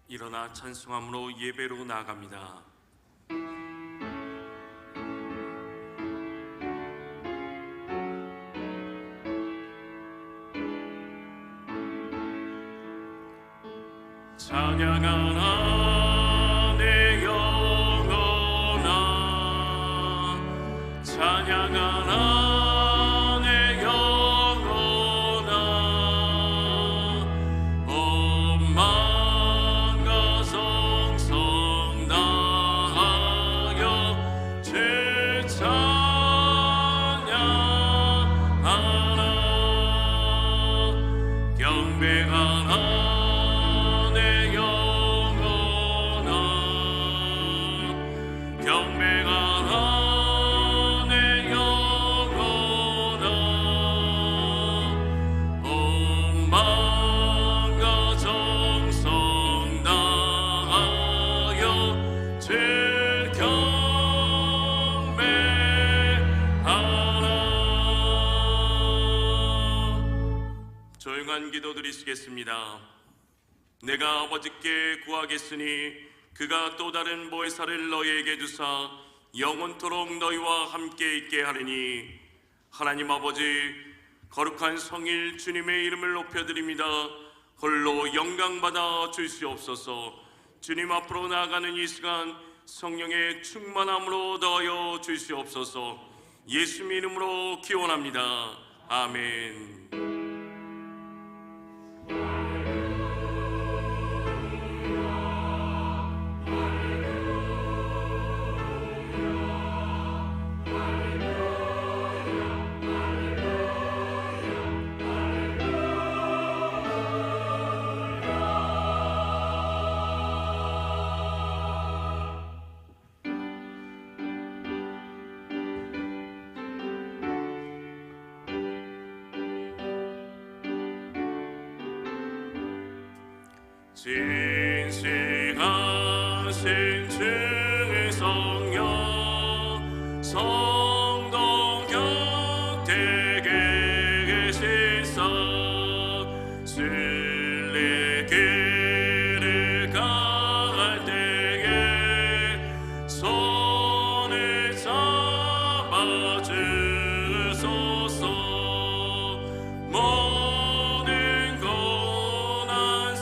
일어나 찬송함으로 예배로 나아갑니다. 찬양하라 내 영혼아, 찬양하라 내 영혼아. 온 마음과 성성 다하여 주 찬양하라. 경배하라 기도드리시겠습니다. 내가 아버지께 구하겠으니 그가 또 다른 보혜사를 너희에게 주사 영원토록 너희와 함께 있게 하리니, 하나님 아버지, 거룩한 성일 주님의 이름을 높여드립니다. 홀로 영광받아 주시옵소서. 주님 앞으로 나아가는 이 시간 성령의 충만함으로 더하여 주시옵소서. 예수님 이름으로 기원합니다. 아멘. 진실하신 주의 성령, 성도 곁에 계시사 순례길을 갈 때에 손을 잡아주소서. 모든 고난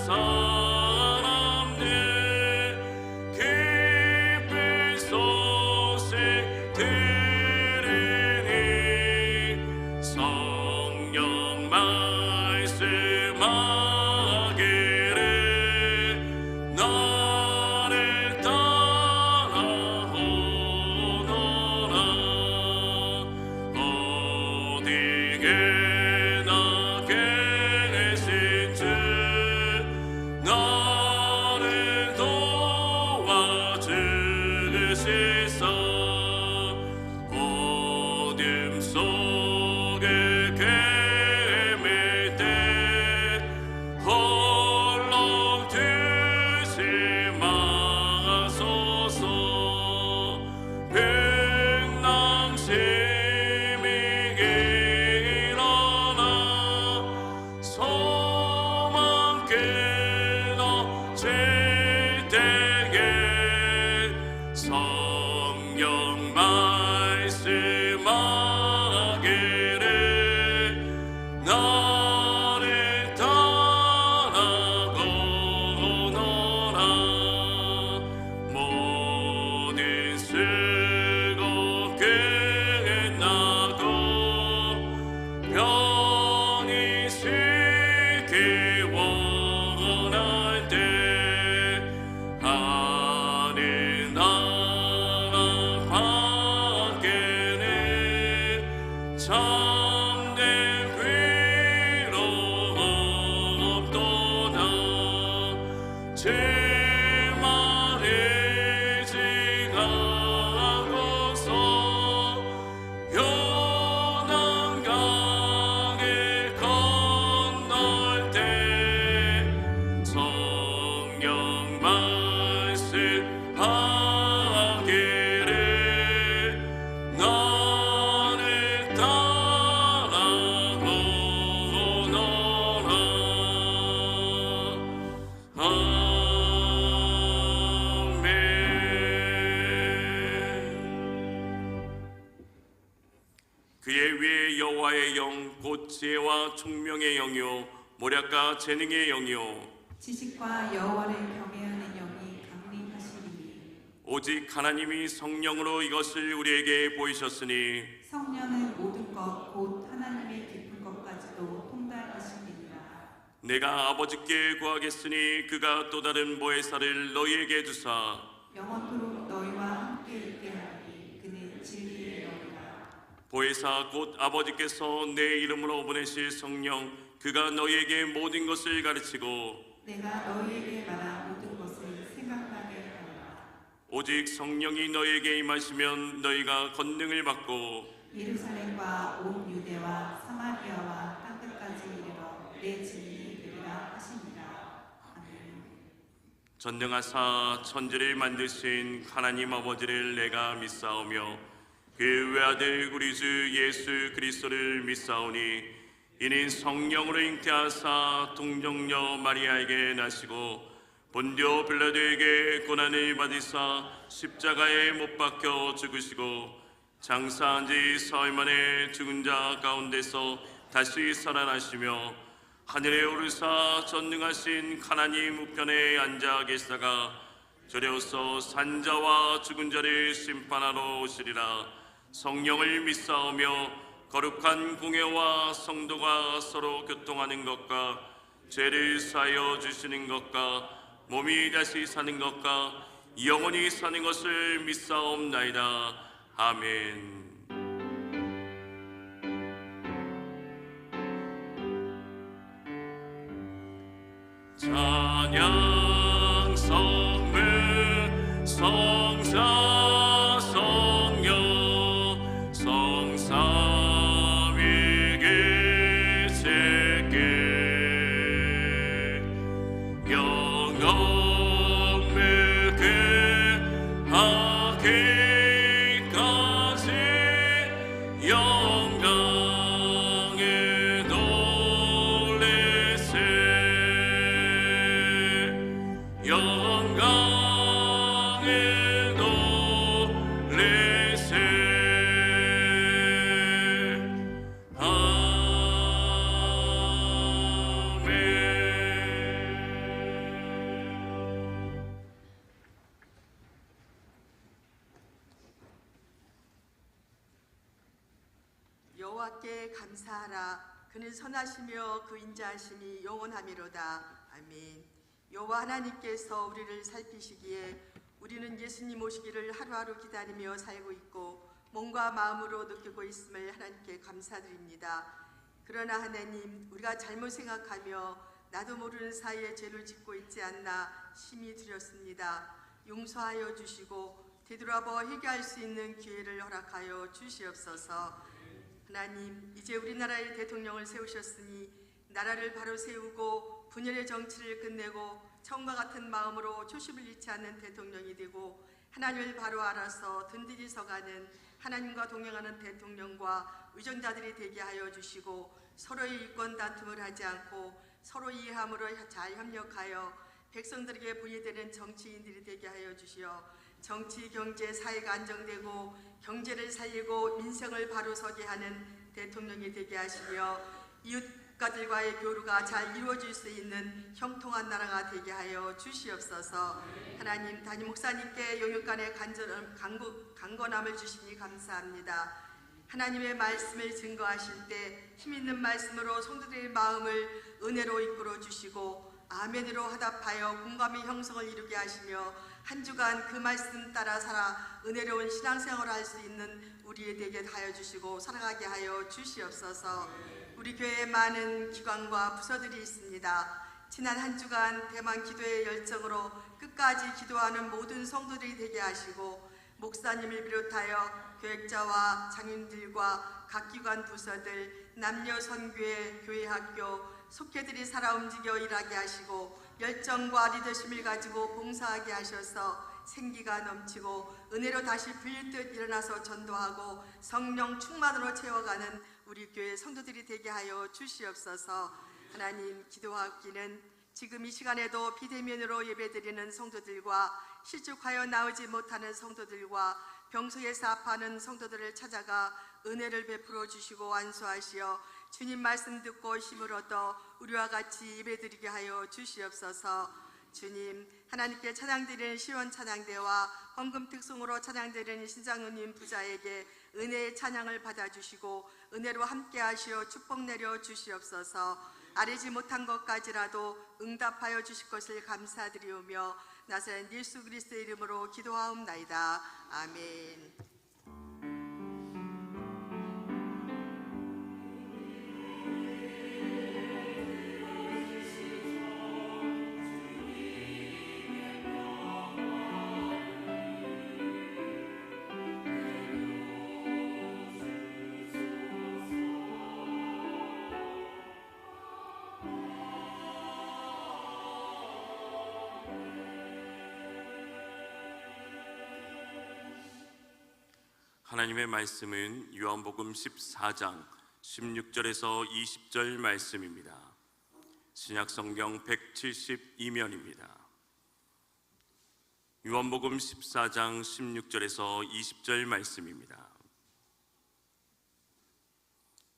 어둠 속을 헤맬 때 곧 지혜와 총명의 영이요 모략과 재능의 영이요 지식과 여호와를 경외하는 영이 강림하시리니 오직 하나님이 성령으로 이것을 우리에게 보이셨으니 성령은 모든 것 곧 하나님의 깊은 것까지도 통달하시리니라. 내가 아버지께 구하겠으니 그가 또 다른 보혜사를 너희에게 주사 영원토록 너희와 함께 있게 하리니 그는 진리의 영이라. 보혜사 곧 아버지께서 내 이름으로 보내실 성령 그가 너희에게 모든 것을 가르치고 내가 너희에게 말한 모든 것을 생각나게 하리라. 오직 성령이 너희에게 임하시면 너희가 권능을 받고 예루살렘과 온 유대와 사마리아와 땅끝까지 이르러 내 증인이 되리라 하시니라. 아멘. 전능하사 천지를 만드신 하나님 아버지를 내가 믿사오며 그 외아들 우리 주 예수 그리스도를 믿사오니 이는 성령으로 잉태하사 동정녀 마리아에게 나시고 본디오 빌라도에게 고난을 받으사 십자가에 못 박혀 죽으시고 장사한 지 사흘 만에 죽은 자 가운데서 다시 살아나시며 하늘에 오르사 전능하신 하나님 우편에 앉아 계시다가 저려서 산자와 죽은 자를 심판하러 오시리라. 성령을 믿사오며 거룩한 공예와 성도가 서로 교통하는 것과 죄를 사하여 주시는 것과 몸이 다시 사는 것과 영원히 사는 것을 믿사옵나이다. 아멘. 찬양 성문 성자 성령 성삼위일 제께 영원을 그하기까지 영광을 돌리세 영광을 돌리세 아멘. 여호와께 감사하라. 그는 선하시며 그 인자하심이 영원하미로다. 아멘. 여호와 하나님께서 우리를 살피시기에 우리는 예수님 오시기를 하루하루 기다리며 살고 있고 몸과 마음으로 느끼고 있음을 하나님께 감사드립니다. 그러나 하나님, 우리가 잘못 생각하며 나도 모르는 사이에 죄를 짓고 있지 않나 심히 두렵습니다. 용서하여 주시고 되돌아보 회개할 수 있는 기회를 허락하여 주시옵소서. 하나님, 이제 우리나라의 대통령을 세우셨으니 나라를 바로 세우고 분열의 정치를 끝내고 처음과 같은 마음으로 초심을 잃지 않는 대통령이 되고 하나님을 바로 알아서 든든히 서가는 하나님과 동행하는 대통령과 의존자들이 되게 하여 주시고 서로의 이권 다툼을 하지 않고 서로 이해함으로 잘 협력하여 백성들에게 분리되는 정치인들이 되게 하여 주시어 정치, 경제, 사회가 안정되고 경제를 살리고 민생을 바로 서게 하는 대통령이 되게 하시며 이웃가들과의 교류가 잘 이루어질 수 있는 형통한 나라가 되게 하여 주시옵소서. 하나님, 담임 목사님께 영육간의 강건함을 주시니 감사합니다. 하나님의 말씀을 증거하실 때 힘있는 말씀으로 성도들의 마음을 은혜로 이끌어 주시고 아멘으로 화답하여 공감의 형성을 이루게 하시며 한 주간 그 말씀 따라 살아 은혜로운 신앙생활을 할 수 있는 우리에 되게 하여 주시고 살아가게 하여 주시옵소서. 우리 교회에 많은 기관과 부서들이 있습니다. 지난 한 주간 대만 기도의 열정으로 끝까지 기도하는 모든 성도들이 되게 하시고 목사님을 비롯하여 교역자와 장인들과 각 기관 부서들, 남녀 선교회, 교회 학교, 속회들이 살아 움직여 일하게 하시고 열정과 리더십을 가지고 봉사하게 하셔서 생기가 넘치고 은혜로 다시 불릴 듯 일어나서 전도하고 성령 충만으로 채워가는 우리 교회 성도들이 되게 하여 주시옵소서. 하나님, 기도하기는 지금 이 시간에도 비대면으로 예배드리는 성도들과 실족하여 나오지 못하는 성도들과 병석에서 아파하는 성도들을 찾아가 은혜를 베풀어 주시고 안수하시어 주님 말씀 듣고 힘을 얻어 우리와 같이 예배드리게 하여 주시옵소서. 주님, 하나님께 찬양드리는 시원 찬양대와 헌금 특송으로 찬양드리는 신장로님 부자에게 은혜의 찬양을 받아주시고 은혜로 함께하시어 축복 내려 주시옵소서. 아뢰지 못한 것까지라도 응답하여 주실 것을 감사드리오며 나사렛 예수 그리스도의 이름으로 기도하옵나이다. 아멘. 하나님의 말씀은 요한복음 14장 16절에서 20절 말씀입니다. 신약성경 172면입니다. 요한복음 14장 16절에서 20절 말씀입니다.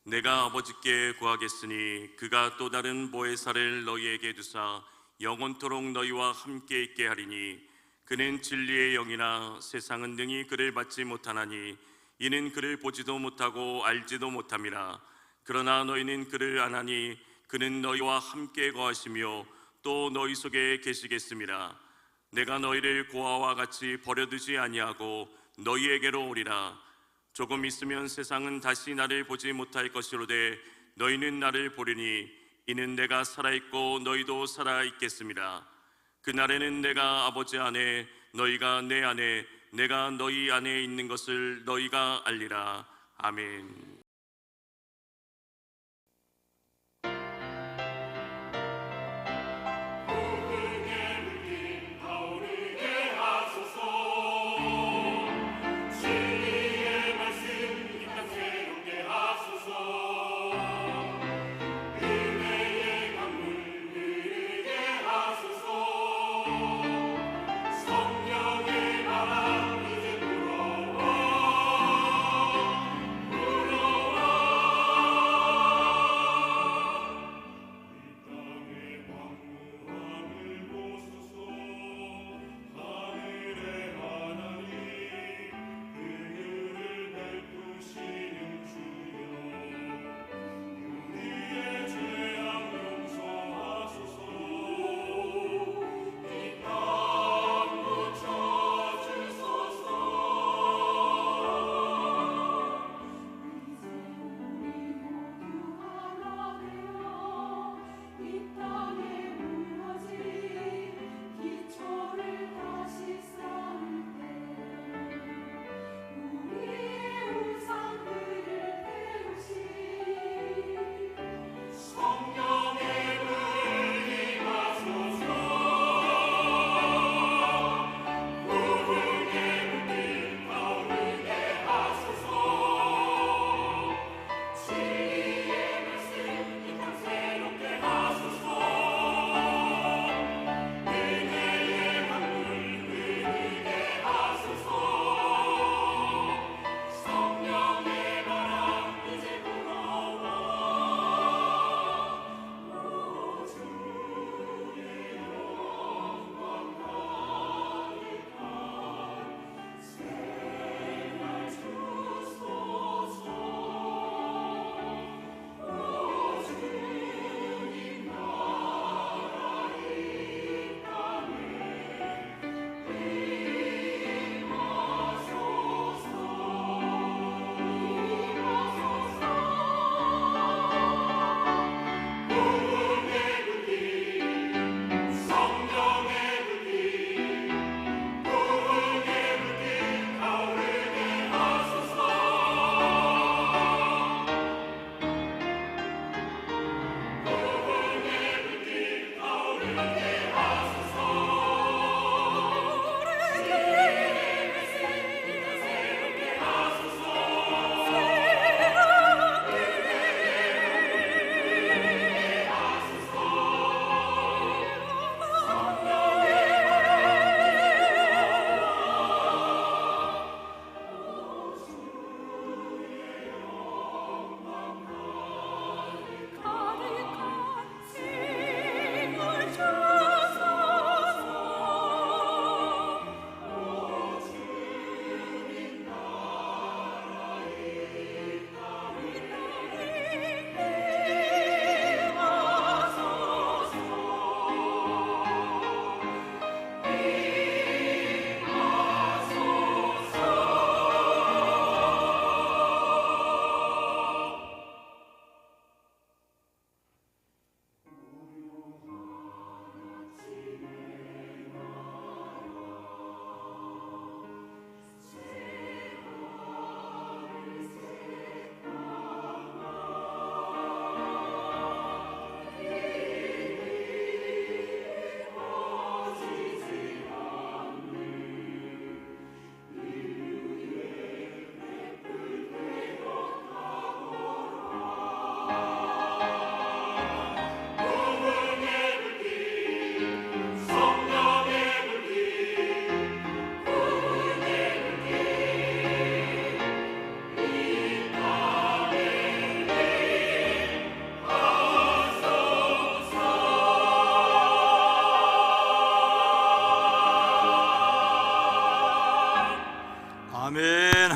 내가 아버지께 구하겠으니 그가 또 다른 보혜사를 너희에게 두사 영원토록 너희와 함께 있게 하리니 그는 진리의 영이나 세상은 능히 그를 받지 못하나니 이는 그를 보지도 못하고 알지도 못함이라. 그러나 너희는 그를 아나니 그는 너희와 함께 거하시며 또 너희 속에 계시겠음이라. 내가 너희를 고아와 같이 버려두지 아니하고 너희에게로 오리라. 조금 있으면 세상은 다시 나를 보지 못할 것이로되 너희는 나를 보리니 이는 내가 살아있고 너희도 살아있겠음이라. 그날에는 내가 아버지 안에 너희가 내 안에 내가 너희 안에 있는 것을 너희가 알리라. 아멘. 성령의 바람 이제 불어와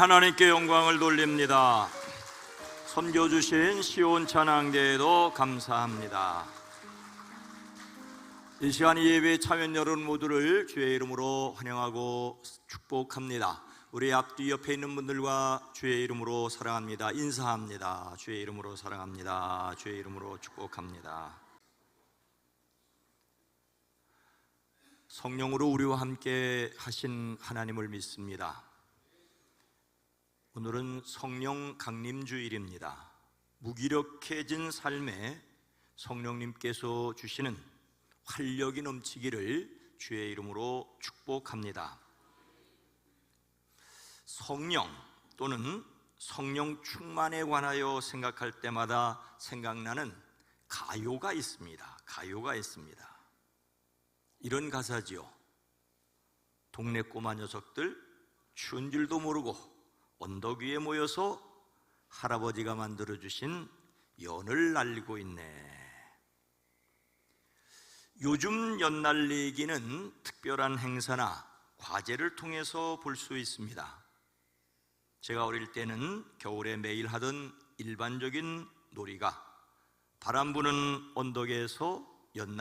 하나님께 영광을 돌립니다. 섬겨주신 시온 찬양대에도 감사합니다. 이 시간 예배 참여 여러분 모두를 주의 이름으로 환영하고 축복합니다. 우리 앞뒤 옆에 있는 분들과 주의 이름으로 사랑합니다. 인사합니다. 주의 이름으로 사랑합니다. 주의 이름으로 축복합니다. 성령으로 우리와 함께 하신 하나님을 믿습니다. 오늘은 성령 강림주일입니다. 무기력해진 삶에 성령님께서 주시는 활력이 넘치기를 주의 이름으로 축복합니다. 성령 또는 성령 충만에 관하여 생각할 때마다 생각나는 가요가 있습니다. 가요가 있습니다. 이런 가사지요. 동네 꼬마 녀석들 추운 줄도 모르고 언덕 위에 모여서 할아버지가 만들어주신 연을 날리고 있네. 요즘 연 날리기는 특별한 행사나 과제를 통해서 볼 수 있습니다. 제가 어릴 때는 겨울에 매일 하던 일반적인 놀이가 바람 부는 언덕에서 연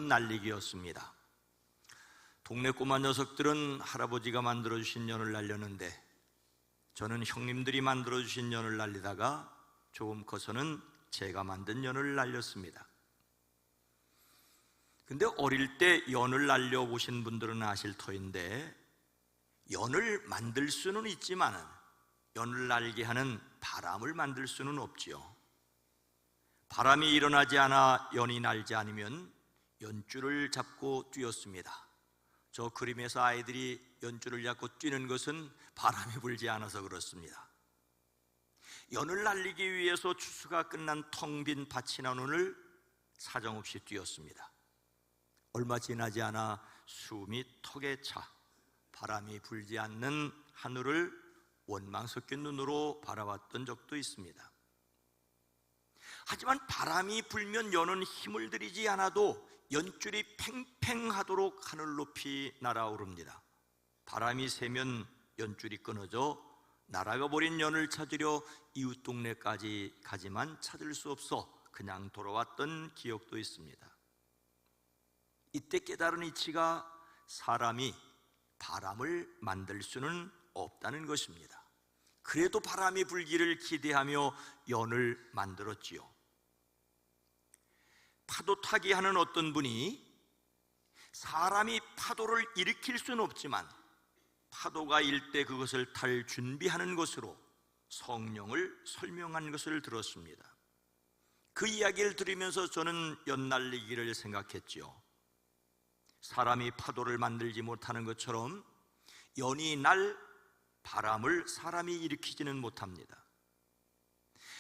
날리기였습니다. 동네 꼬마 녀석들은 할아버지가 만들어주신 연을 날렸는데 저는 형님들이 만들어주신 연을 날리다가 조금 커서는 제가 만든 연을 날렸습니다. 근데 어릴 때 연을 날려보신 분들은 아실 터인데 연을 만들 수는 있지만 연을 날게 하는 바람을 만들 수는 없지요. 바람이 일어나지 않아 연이 날지 않으면 연줄을 잡고 뛰었습니다. 저 그림에서 아이들이 연줄을 잡고 뛰는 것은 바람이 불지 않아서 그렇습니다. 연을 날리기 위해서 추수가 끝난 텅 빈 밭이나 논을 사정없이 뛰었습니다. 얼마 지나지 않아 숨이 턱에 차 바람이 불지 않는 하늘을 원망 섞인 눈으로 바라봤던 적도 있습니다. 하지만 바람이 불면 연은 힘을 들이지 않아도 연줄이 팽팽하도록 하늘 높이 날아오릅니다. 바람이 세면 연줄이 끊어져 날아가 버린 연을 찾으려 이웃 동네까지 가지만 찾을 수 없어 그냥 돌아왔던 기억도 있습니다. 이때 깨달은 이치가 사람이 바람을 만들 수는 없다는 것입니다. 그래도 바람이 불기를 기대하며 연을 만들었지요. 파도 타기 하는 어떤 분이 사람이 파도를 일으킬 수는 없지만 파도가 일 때 그것을 탈 준비하는 것으로 성령을 설명한 것을 들었습니다. 그 이야기를 들으면서 저는 연날리기를 생각했지요. 사람이 파도를 만들지 못하는 것처럼 연이 날 바람을 사람이 일으키지는 못합니다.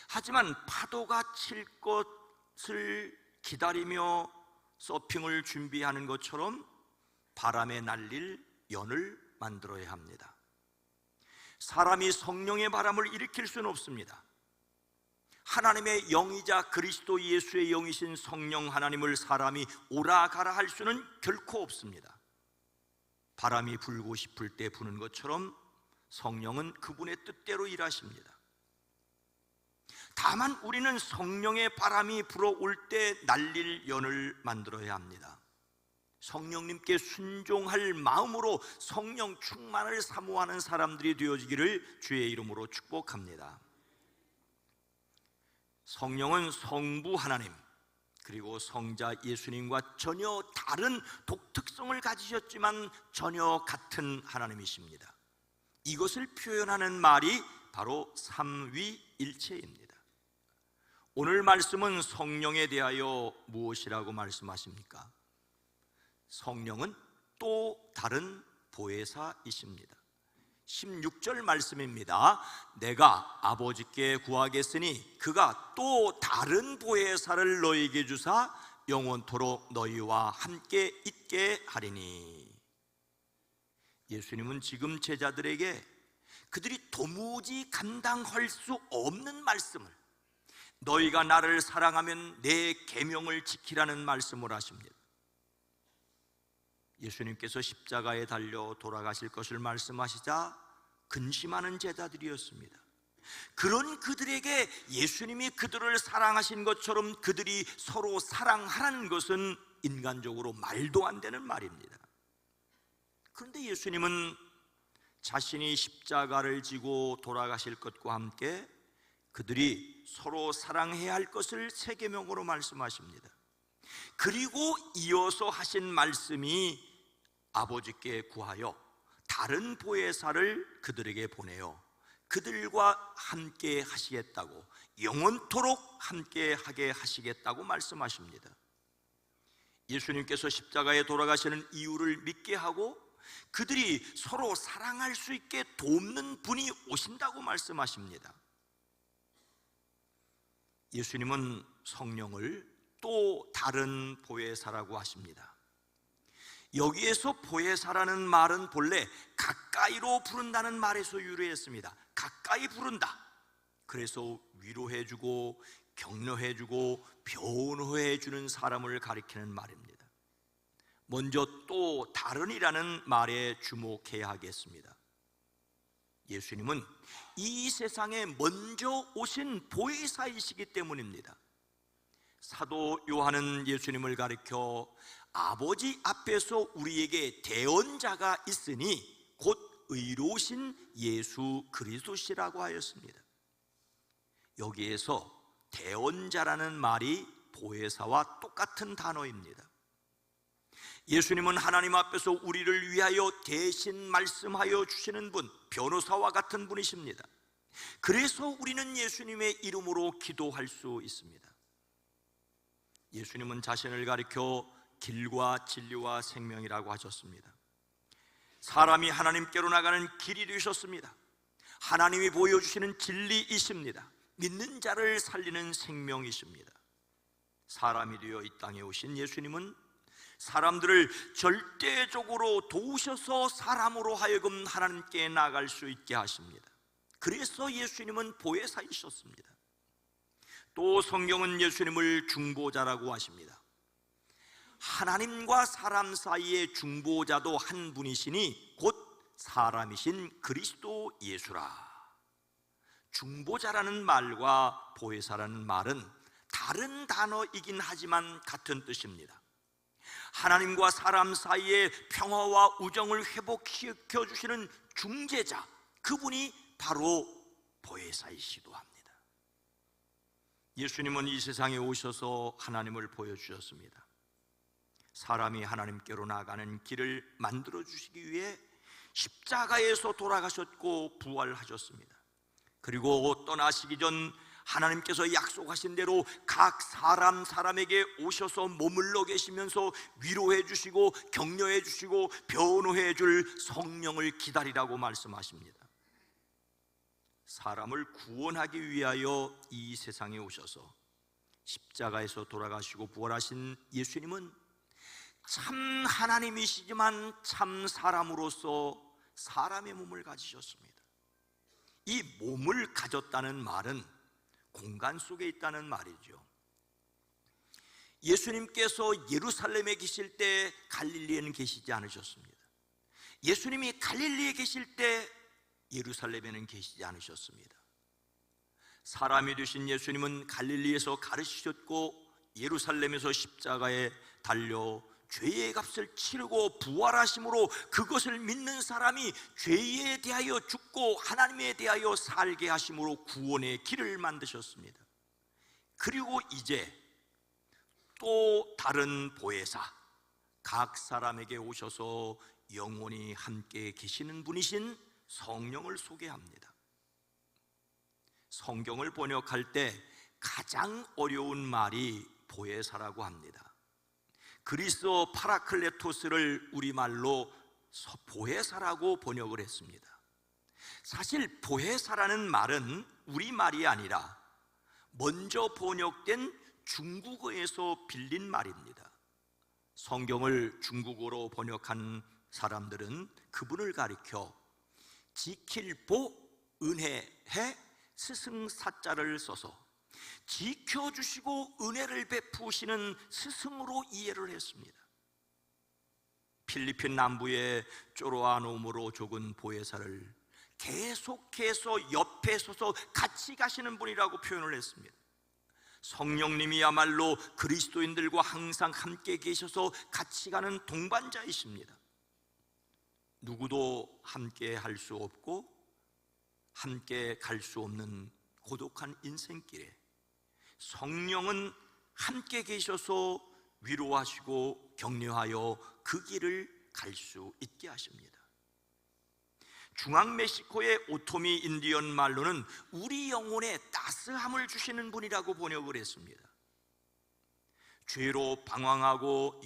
하지만 파도가 칠 것을 기다리며 서핑을 준비하는 것처럼 바람에 날릴 연을 만들어야 합니다. 사람이 성령의 바람을 일으킬 수는 없습니다. 하나님의 영이자 그리스도 예수의 영이신 성령 하나님을 사람이 오라 가라 할 수는 결코 없습니다. 바람이 불고 싶을 때 부는 것처럼 성령은 그분의 뜻대로 일하십니다. 다만 우리는 성령의 바람이 불어올 때 날릴 연을 만들어야 합니다. 성령님께 순종할 마음으로 성령 충만을 사모하는 사람들이 되어지기를 주의 이름으로 축복합니다. 성령은 성부 하나님 그리고 성자 예수님과 전혀 다른 독특성을 가지셨지만 전혀 같은 하나님이십니다. 이것을 표현하는 말이 바로 삼위일체입니다. 오늘 말씀은 성령에 대하여 무엇이라고 말씀하십니까? 성령은 또 다른 보혜사이십니다. 16절 말씀입니다. 내가 아버지께 구하겠으니 그가 또 다른 보혜사를 너희에게 주사 영원토록 너희와 함께 있게 하리니. 예수님은 지금 제자들에게 그들이 도무지 감당할 수 없는 말씀을, 너희가 나를 사랑하면 내 계명을 지키라는 말씀을 하십니다. 예수님께서 십자가에 달려 돌아가실 것을 말씀하시자 근심하는 제자들이었습니다. 그런 그들에게 예수님이 그들을 사랑하신 것처럼 그들이 서로 사랑하라는 것은 인간적으로 말도 안 되는 말입니다. 그런데 예수님은 자신이 십자가를 지고 돌아가실 것과 함께 그들이 서로 사랑해야 할 것을 세 계명으로 말씀하십니다. 그리고 이어서 하신 말씀이 아버지께 구하여 다른 보혜사를 그들에게 보내어 그들과 함께 하시겠다고, 영원토록 함께 하게 하시겠다고 말씀하십니다. 예수님께서 십자가에 돌아가시는 이유를 믿게 하고 그들이 서로 사랑할 수 있게 돕는 분이 오신다고 말씀하십니다. 예수님은 성령을 또 다른 보혜사라고 하십니다. 여기에서 보혜사라는 말은 본래 가까이로 부른다는 말에서 유래했습니다. 가까이 부른다. 그래서 위로해주고 격려해주고 변호해주는 사람을 가리키는 말입니다. 먼저 또 다른이라는 말에 주목해야 하겠습니다. 예수님은 이 세상에 먼저 오신 보혜사이시기 때문입니다. 사도 요한은 예수님을 가리켜 아버지 앞에서 우리에게 대언자가 있으니 곧 의로우신 예수 그리스도시라고 하였습니다. 여기에서 대언자라는 말이 보혜사와 똑같은 단어입니다. 예수님은 하나님 앞에서 우리를 위하여 대신 말씀하여 주시는 분, 변호사와 같은 분이십니다. 그래서 우리는 예수님의 이름으로 기도할 수 있습니다. 예수님은 자신을 가리켜 길과 진리와 생명이라고 하셨습니다. 사람이 하나님께로 나가는 길이 되셨습니다. 하나님이 보여주시는 진리이십니다. 믿는 자를 살리는 생명이십니다. 사람이 되어 이 땅에 오신 예수님은 사람들을 절대적으로 도우셔서 사람으로 하여금 하나님께 나갈 수 있게 하십니다. 그래서 예수님은 보혜사이셨습니다. 또 성경은 예수님을 중보자라고 하십니다. 하나님과 사람 사이의 중보자도 한 분이시니 곧 사람이신 그리스도 예수라. 중보자라는 말과 보혜사라는 말은 다른 단어이긴 하지만 같은 뜻입니다. 하나님과 사람 사이의 평화와 우정을 회복시켜 주시는 중재자, 그분이 바로 보혜사이시기도 합니다. 예수님은 이 세상에 오셔서 하나님을 보여주셨습니다. 사람이 하나님께로 나가는 길을 만들어 주시기 위해 십자가에서 돌아가셨고 부활하셨습니다. 그리고 떠나시기 전 하나님께서 약속하신 대로 각 사람에게 오셔서 머물러 계시면서 위로해 주시고 격려해 주시고 변호해 줄 성령을 기다리라고 말씀하십니다. 사람을 구원하기 위하여 이 세상에 오셔서 십자가에서 돌아가시고 부활하신 예수님은 참 하나님이시지만 참 사람으로서 사람의 몸을 가지셨습니다. 이 몸을 가졌다는 말은 공간 속에 있다는 말이죠. 예수님께서 예루살렘에 계실 때 갈릴리에는 계시지 않으셨습니다. 예수님이 갈릴리에 계실 때 예루살렘에는 계시지 않으셨습니다. 사람이 되신 예수님은 갈릴리에서 가르치셨고 예루살렘에서 십자가에 달려 죄의 값을 치르고 부활하심으로 그것을 믿는 사람이 죄에 대하여 죽고 하나님에 대하여 살게 하심으로 구원의 길을 만드셨습니다. 그리고 이제 또 다른 보혜사, 각 사람에게 오셔서 영원히 함께 계시는 분이신 성령을 소개합니다. 성경을 번역할 때 가장 어려운 말이 보혜사라고 합니다. 그리스어 파라클레토스를 우리말로 보혜사라고 번역을 했습니다. 사실 보혜사라는 말은 우리말이 아니라 먼저 번역된 중국어에서 빌린 말입니다. 성경을 중국어로 번역한 사람들은 그분을 가리켜 지킬보 은혜해 스승사자를 써서 지켜주시고 은혜를 베푸시는 스승으로 이해를 했습니다. 필리핀 남부의 쪼로아노무로 죽은 보혜사를 계속해서 옆에 서서 같이 가시는 분이라고 표현을 했습니다. 성령님이야말로 그리스도인들과 항상 함께 계셔서 같이 가는 동반자이십니다. 누구도 함께 할 수 없고 함께 갈 수 없는 고독한 인생길에 성령은 함께 계셔서 위로하시고 격려하여 그 길을 갈 수 있게 하십니다. 중앙멕시코의 오토미 인디언 말로는 우리 영혼에 따스함을 주시는 분이라고 번역을 했습니다. 죄로 방황하고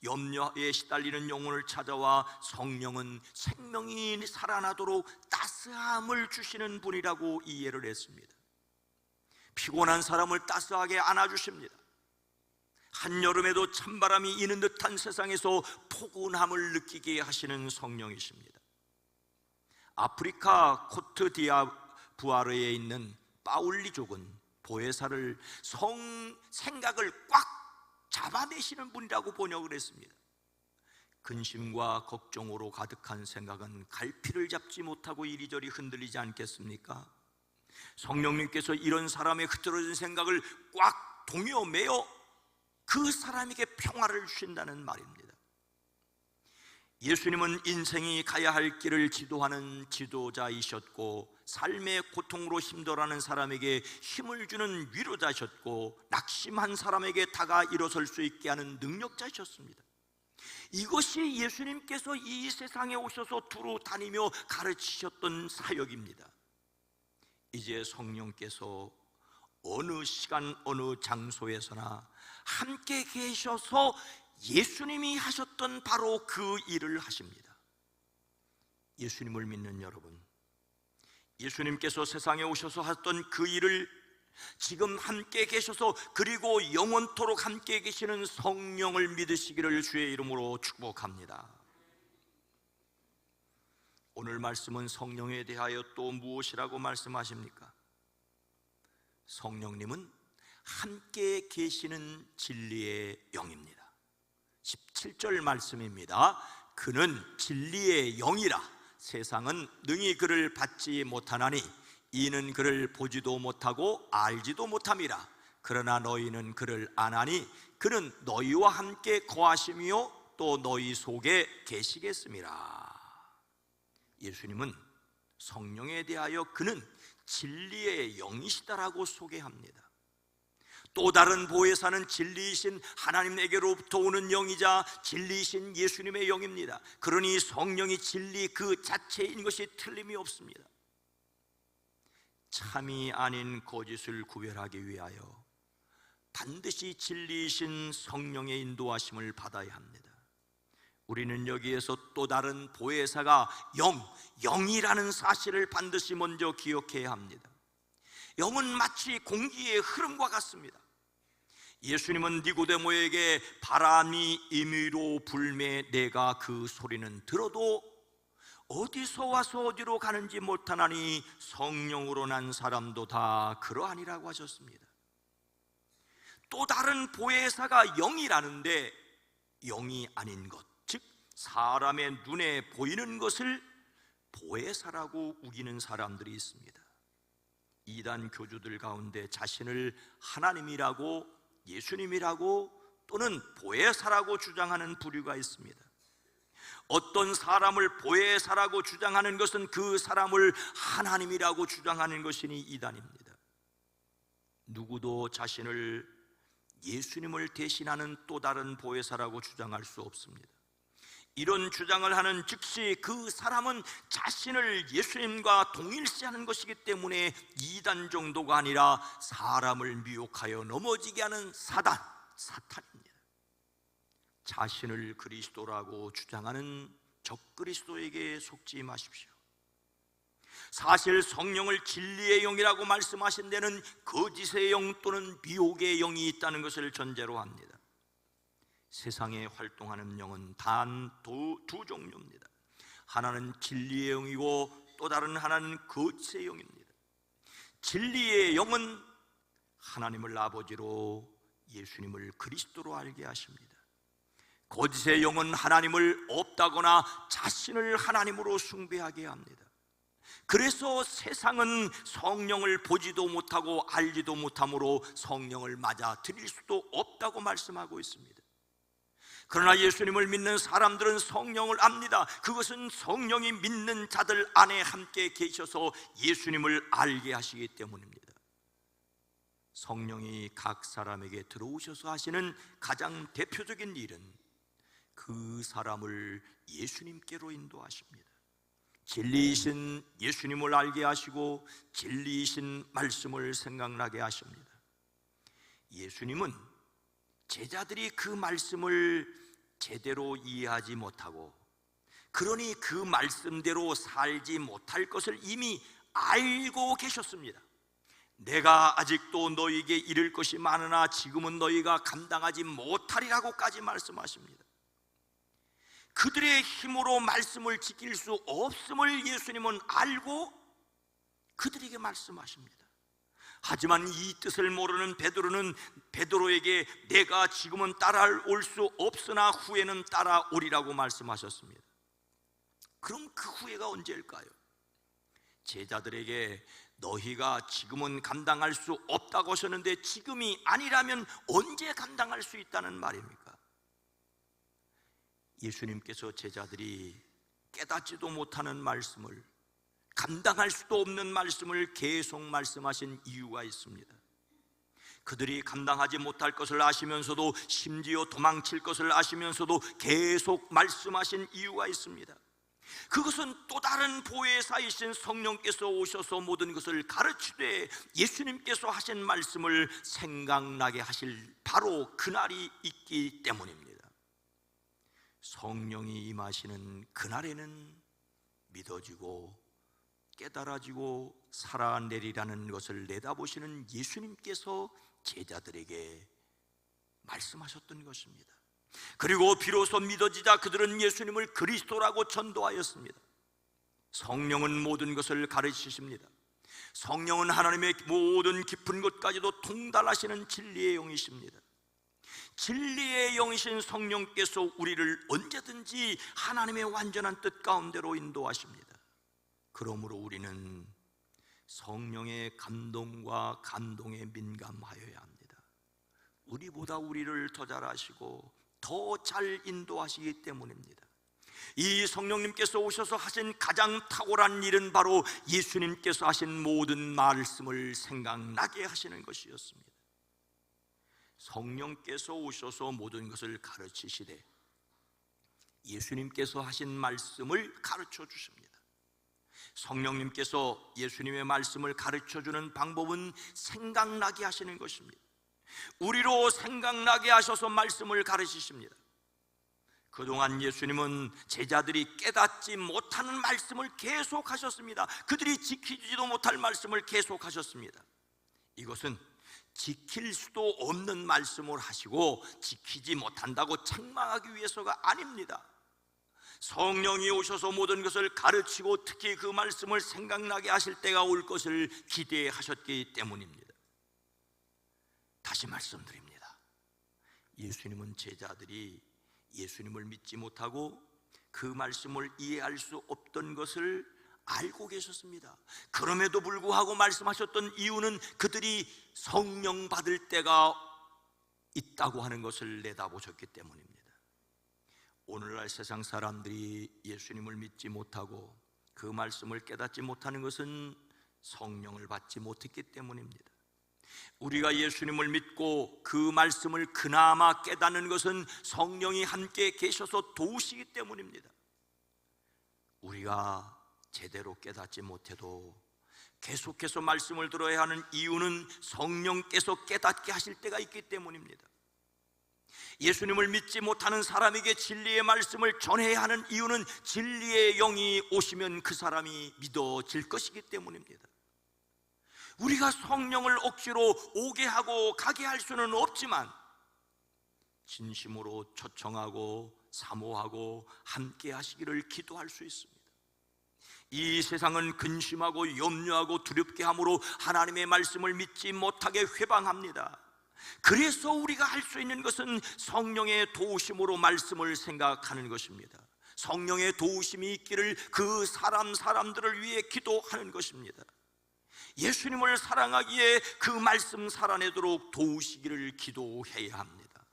염려에 시달리는 영혼을 찾아와 성령은 생명이 살아나도록 따스함을 주시는 분이라고 이해를 했습니다. 피곤한 사람을 따스하게 안아주십니다. 한여름에도 찬바람이 이는 듯한 세상에서 포근함을 느끼게 하시는 성령이십니다. 아프리카 코트디아부아르에 있는 파울리족은 보혜사를 생각을 꽉 잡아내시는 분이라고 번역을 했습니다. 근심과 걱정으로 가득한 생각은 갈피를 잡지 못하고 이리저리 흔들리지 않겠습니까? 성령님께서 이런 사람의 흐트러진 생각을 꽉 동여 매어 그 사람에게 평화를 주신다는 말입니다. 예수님은 인생이 가야 할 길을 지도하는 지도자이셨고 삶의 고통으로 힘들어하는 사람에게 힘을 주는 위로자셨고 낙심한 사람에게 다가 일어설 수 있게 하는 능력자셨습니다. 이것이 예수님께서 이 세상에 오셔서 두루 다니며 가르치셨던 사역입니다. 이제 성령께서 어느 시간 어느 장소에서나 함께 계셔서 예수님이 하셨던 바로 그 일을 하십니다. 예수님을 믿는 여러분, 예수님께서 세상에 오셔서 하셨던 그 일을 지금 함께 계셔서 그리고 영원토록 함께 계시는 성령을 믿으시기를 주의 이름으로 축복합니다. 오늘 말씀은 성령에 대하여 또 무엇이라고 말씀하십니까? 성령님은 함께 계시는 진리의 영입니다. 17절 말씀입니다. 그는 진리의 영이라 세상은 능히 그를 받지 못하나니 이는 그를 보지도 못하고 알지도 못함이라. 그러나 너희는 그를 아나니 그는 너희와 함께 거하시며 또 너희 속에 계시겠음이라. 예수님은 성령에 대하여 그는 진리의 영이시다라고 소개합니다. 또 다른 보혜사는 진리이신 하나님에게로부터 오는 영이자 진리이신 예수님의 영입니다. 그러니 성령이 진리 그 자체인 것이 틀림이 없습니다. 참이 아닌 거짓을 구별하기 위하여 반드시 진리이신 성령의 인도하심을 받아야 합니다. 우리는 여기에서 또 다른 보혜사가 영이라는 사실을 반드시 먼저 기억해야 합니다. 영은 마치 공기의 흐름과 같습니다. 예수님은 니고데모에게 바람이 임의로 불매 내가 그 소리는 들어도 어디서 와서 어디로 가는지 못하나니 성령으로 난 사람도 다 그러하니라고 하셨습니다. 또 다른 보혜사가 영이라는데 영이 아닌 것, 즉 사람의 눈에 보이는 것을 보혜사라고 우기는 사람들이 있습니다. 이단 교주들 가운데 자신을 하나님이라고 예수님이라고 또는 보혜사라고 주장하는 부류가 있습니다. 어떤 사람을 보혜사라고 주장하는 것은 그 사람을 하나님이라고 주장하는 것이니 이단입니다. 누구도 자신을 예수님을 대신하는 또 다른 보혜사라고 주장할 수 없습니다. 이런 주장을 하는 즉시 그 사람은 자신을 예수님과 동일시하는 것이기 때문에 이단 정도가 아니라 사람을 미혹하여 넘어지게 하는 사탄입니다. 자신을 그리스도라고 주장하는 적그리스도에게 속지 마십시오. 사실 성령을 진리의 영이라고 말씀하신 데는 거짓의 영 또는 미혹의 영이 있다는 것을 전제로 합니다. 세상에 활동하는 영은 단 두 종류입니다. 하나는 진리의 영이고 또 다른 하나는 거짓의 영입니다. 진리의 영은 하나님을 아버지로 예수님을 그리스도로 알게 하십니다. 거짓의 영은 하나님을 없다거나 자신을 하나님으로 숭배하게 합니다. 그래서 세상은 성령을 보지도 못하고 알지도 못하므로 성령을 맞아 드릴 수도 없다고 말씀하고 있습니다. 그러나 예수님을 믿는 사람들은 성령을 압니다. 그것은 성령이 믿는 자들 안에 함께 계셔서 예수님을 알게 하시기 때문입니다. 성령이 각 사람에게 들어오셔서 하시는 가장 대표적인 일은 그 사람을 예수님께로 인도하십니다. 진리이신 예수님을 알게 하시고 진리이신 말씀을 생각나게 하십니다. 예수님은 제자들이 그 말씀을 제대로 이해하지 못하고, 그러니 그 말씀대로 살지 못할 것을 이미 알고 계셨습니다. 내가 아직도 너희에게 이를 것이 많으나 지금은 너희가 감당하지 못하리라고까지 말씀하십니다. 그들의 힘으로 말씀을 지킬 수 없음을 예수님은 알고 그들에게 말씀하십니다. 하지만 이 뜻을 모르는 베드로에게 내가 지금은 따라올 수 없으나 후에는 따라오리라고 말씀하셨습니다. 그럼 그 후회가 언제일까요? 제자들에게 너희가 지금은 감당할 수 없다고 하셨는데 지금이 아니라면 언제 감당할 수 있다는 말입니까? 예수님께서 제자들이 깨닫지도 못하는 말씀을, 감당할 수도 없는 말씀을 계속 말씀하신 이유가 있습니다. 그들이 감당하지 못할 것을 아시면서도, 심지어 도망칠 것을 아시면서도 계속 말씀하신 이유가 있습니다. 그것은 또 다른 보혜사이신 성령께서 오셔서 모든 것을 가르치되 예수님께서 하신 말씀을 생각나게 하실 바로 그날이 있기 때문입니다. 성령이 임하시는 그날에는 믿어지고 깨달아지고 살아내리라는 것을 내다보시는 예수님께서 제자들에게 말씀하셨던 것입니다. 그리고 비로소 믿어지자 그들은 예수님을 그리스도라고 전도하였습니다. 성령은 모든 것을 가르치십니다. 성령은 하나님의 모든 깊은 것까지도 통달하시는 진리의 영이십니다. 진리의 영이신 성령께서 우리를 언제든지 하나님의 완전한 뜻 가운데로 인도하십니다. 그러므로 우리는 성령의 감동과 감동에 민감하여야 합니다. 우리보다 우리를 더 잘 아시고 더 잘 인도하시기 때문입니다. 이 성령님께서 오셔서 하신 가장 탁월한 일은 바로 예수님께서 하신 모든 말씀을 생각나게 하시는 것이었습니다. 성령께서 오셔서 모든 것을 가르치시되 예수님께서 하신 말씀을 가르쳐 주십니다. 성령님께서 예수님의 말씀을 가르쳐주는 방법은 생각나게 하시는 것입니다. 우리로 생각나게 하셔서 말씀을 가르치십니다. 그동안 예수님은 제자들이 깨닫지 못하는 말씀을 계속하셨습니다. 그들이 지키지도 못할 말씀을 계속하셨습니다. 이것은 지킬 수도 없는 말씀을 하시고 지키지 못한다고 책망하기 위해서가 아닙니다. 성령이 오셔서 모든 것을 가르치고 특히 그 말씀을 생각나게 하실 때가 올 것을 기대하셨기 때문입니다. 다시 말씀드립니다. 예수님은 제자들이 예수님을 믿지 못하고 그 말씀을 이해할 수 없던 것을 알고 계셨습니다. 그럼에도 불구하고 말씀하셨던 이유는 그들이 성령 받을 때가 있다고 하는 것을 내다보셨기 때문입니다. 오늘날 세상 사람들이 예수님을 믿지 못하고 그 말씀을 깨닫지 못하는 것은 성령을 받지 못했기 때문입니다. 우리가 예수님을 믿고 그 말씀을 그나마 깨닫는 것은 성령이 함께 계셔서 도우시기 때문입니다. 우리가 제대로 깨닫지 못해도 계속해서 말씀을 들어야 하는 이유는 성령께서 깨닫게 하실 때가 있기 때문입니다. 예수님을 믿지 못하는 사람에게 진리의 말씀을 전해야 하는 이유는 진리의 영이 오시면 그 사람이 믿어질 것이기 때문입니다. 우리가 성령을 억지로 오게 하고 가게 할 수는 없지만 진심으로 초청하고 사모하고 함께 하시기를 기도할 수 있습니다. 이 세상은 근심하고 염려하고 두렵게 함으로 하나님의 말씀을 믿지 못하게 회방합니다. 그래서 우리가 할 수 있는 것은 성령의 도우심으로 말씀을 생각하는 것입니다. 성령의 도우심이 있기를 그 사람들을 위해 기도하는 것입니다. 예수님을 사랑하기에 그 말씀 살아내도록 도우시기를 기도해야 합니다.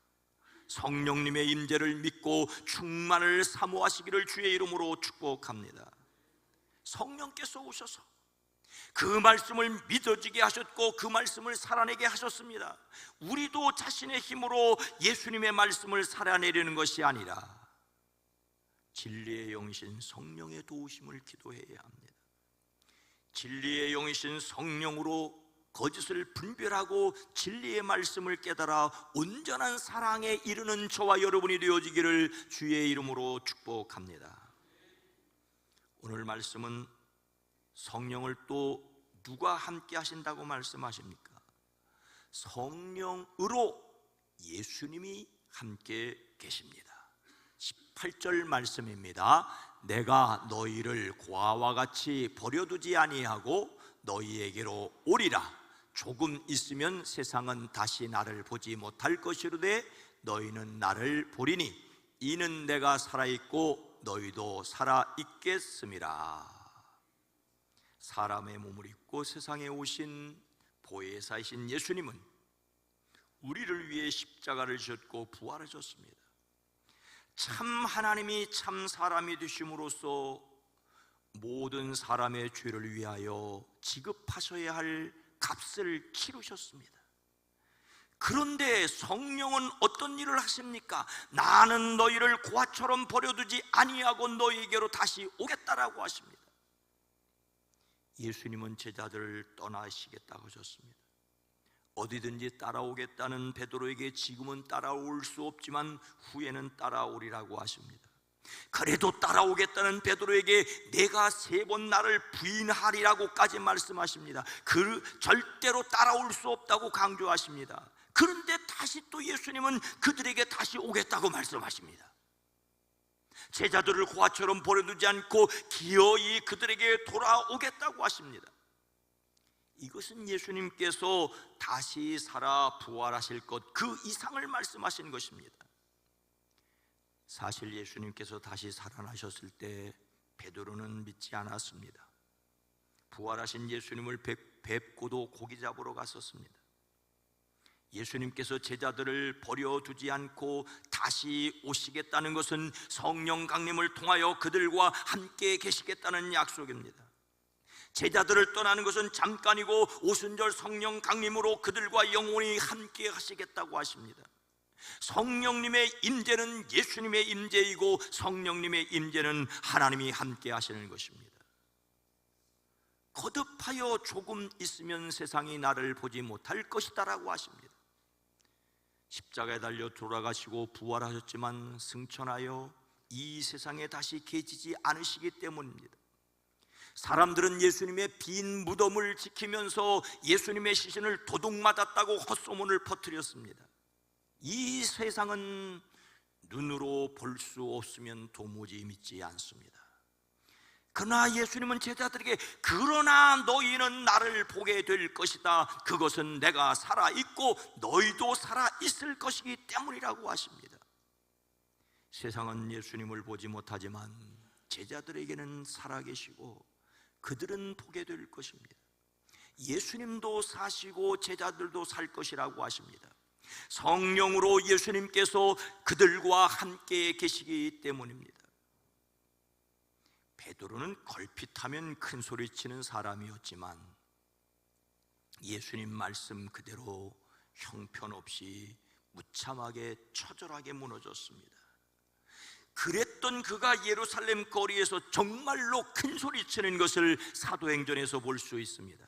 성령님의 임재를 믿고 충만을 사모하시기를 주의 이름으로 축복합니다. 성령께서 오셔서 그 말씀을 믿어지게 하셨고 그 말씀을 살아내게 하셨습니다. 우리도 자신의 힘으로 예수님의 말씀을 살아내려는 것이 아니라 진리의 영이신 성령의 도우심을 기도해야 합니다. 진리의 영이신 성령으로 거짓을 분별하고 진리의 말씀을 깨달아 온전한 사랑에 이르는 저와 여러분이 되어지기를 주의 이름으로 축복합니다. 오늘 말씀은 성령을 또 누가 함께 하신다고 말씀하십니까? 성령으로 예수님이 함께 계십니다. 18절 말씀입니다. 내가 너희를 고아와 같이 버려두지 아니하고 너희에게로 오리라. 조금 있으면 세상은 다시 나를 보지 못할 것이로되 너희는 나를 보리니 이는 내가 살아있고 너희도 살아있겠음이라. 사람의 몸을 입고 세상에 오신 보혜사이신 예수님은 우리를 위해 십자가를 지셨고 부활하셨습니다. 참 하나님이 참 사람이 되심으로써 모든 사람의 죄를 위하여 지급하셔야 할 값을 치르셨습니다. 그런데 성령은 어떤 일을 하십니까? 나는 너희를 고아처럼 버려두지 아니하고 너희에게로 다시 오겠다라고 하십니다. 예수님은 제자들을 떠나시겠다고 하셨습니다. 어디든지 따라오겠다는 베드로에게 지금은 따라올 수 없지만 후에는 따라오리라고 하십니다. 그래도 따라오겠다는 베드로에게 내가 3번 나를 부인하리라고까지 말씀하십니다. 절대로 따라올 수 없다고 강조하십니다. 그런데 다시 또 예수님은 그들에게 다시 오겠다고 말씀하십니다. 제자들을 고아처럼 버려두지 않고 기어이 그들에게 돌아오겠다고 하십니다. 이것은 예수님께서 다시 살아 부활하실 것 그 이상을 말씀하신 것입니다. 사실 예수님께서 다시 살아나셨을 때 베드로는 믿지 않았습니다. 부활하신 예수님을 뵙고도 고기 잡으러 갔었습니다. 예수님께서 제자들을 버려두지 않고 다시 오시겠다는 것은 성령 강림을 통하여 그들과 함께 계시겠다는 약속입니다. 제자들을 떠나는 것은 잠깐이고 오순절 성령 강림으로 그들과 영원히 함께 하시겠다고 하십니다. 성령님의 임재는 예수님의 임재이고 성령님의 임재는 하나님이 함께 하시는 것입니다. 거듭하여 조금 있으면 세상이 나를 보지 못할 것이다 라고 하십니다. 십자가에 달려 돌아가시고 부활하셨지만 승천하여 이 세상에 다시 계시지 않으시기 때문입니다. 사람들은 예수님의 빈 무덤을 지키면서 예수님의 시신을 도둑맞았다고 헛소문을 퍼뜨렸습니다. 이 세상은 눈으로 볼 수 없으면 도무지 믿지 않습니다. 그러나 예수님은 제자들에게 그러나 너희는 나를 보게 될 것이다. 그것은 내가 살아있고 너희도 살아있을 것이기 때문이라고 하십니다. 세상은 예수님을 보지 못하지만 제자들에게는 살아계시고 그들은 보게 될 것입니다. 예수님도 사시고 제자들도 살 것이라고 하십니다. 성령으로 예수님께서 그들과 함께 계시기 때문입니다. 베드로는 걸핏하면 큰 소리치는 사람이었지만 예수님 말씀 그대로 형편없이 무참하게 처절하게 무너졌습니다. 그랬던 그가 예루살렘 거리에서 정말로 큰 소리치는 것을 사도행전에서 볼 수 있습니다.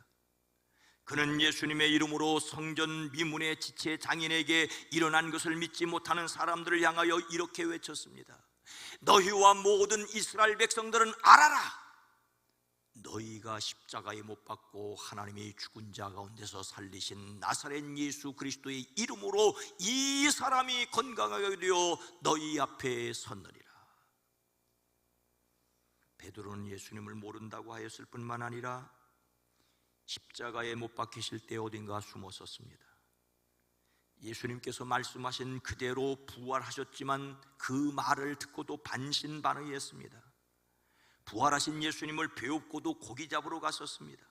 그는 예수님의 이름으로 성전 미문의 지체 장인에게 일어난 것을 믿지 못하는 사람들을 향하여 이렇게 외쳤습니다. 너희와 모든 이스라엘 백성들은 알아라. 너희가 십자가에 못 박고 하나님이 죽은 자 가운데서 살리신 나사렛 예수 그리스도의 이름으로 이 사람이 건강하게 되어 너희 앞에 섰느니라. 베드로는 예수님을 모른다고 하였을 뿐만 아니라 십자가에 못 박히실 때 어딘가 숨었었습니다. 예수님께서 말씀하신 그대로 부활하셨지만 그 말을 듣고도 반신반의했습니다. 부활하신 예수님을 배웁고도 고기 잡으러 갔었습니다.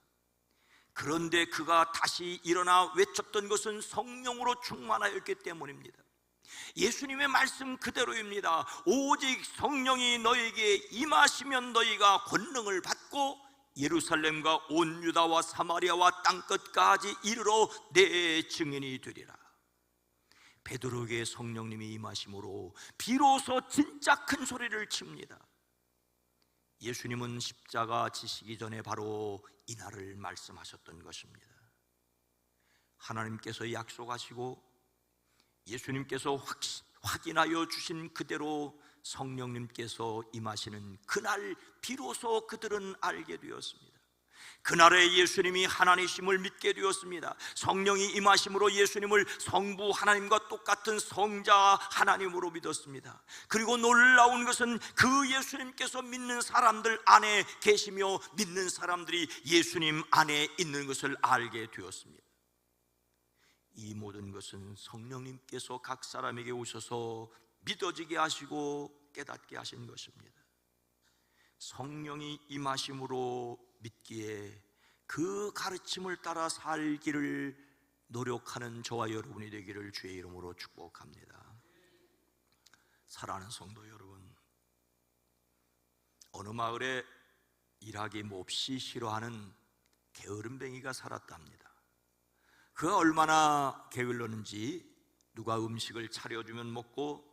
그런데 그가 다시 일어나 외쳤던 것은 성령으로 충만하였기 때문입니다. 예수님의 말씀 그대로입니다. 오직 성령이 너에게 임하시면 너희가 권능을 받고 예루살렘과 온 유다와 사마리아와 땅끝까지 이르러 내 증인이 되리라. 베드로에게 성령님이 임하심으로 비로소 진짜 큰 소리를 칩니다. 예수님은 십자가 지시기 전에 바로 이날을 말씀하셨던 것입니다. 하나님께서 약속하시고 예수님께서 확인하여 주신 그대로 성령님께서 임하시는 그날 비로소 그들은 알게 되었습니다. 그날에 예수님이 하나님이심을 믿게 되었습니다. 성령이 임하심으로 예수님을 성부 하나님과 똑같은 성자 하나님으로 믿었습니다. 그리고 놀라운 것은 그 예수님께서 믿는 사람들 안에 계시며 믿는 사람들이 예수님 안에 있는 것을 알게 되었습니다. 이 모든 것은 성령님께서 각 사람에게 오셔서 믿어지게 하시고 깨닫게 하신 것입니다. 성령이 임하심으로 믿기에 그 가르침을 따라 살기를 노력하는 저와 여러분이 되기를 주의 이름으로 축복합니다. 사랑하는 성도 여러분, 어느 마을에 일하기 몹시 싫어하는 게으름뱅이가 살았답니다. 그가 얼마나 게을렀는지 누가 음식을 차려주면 먹고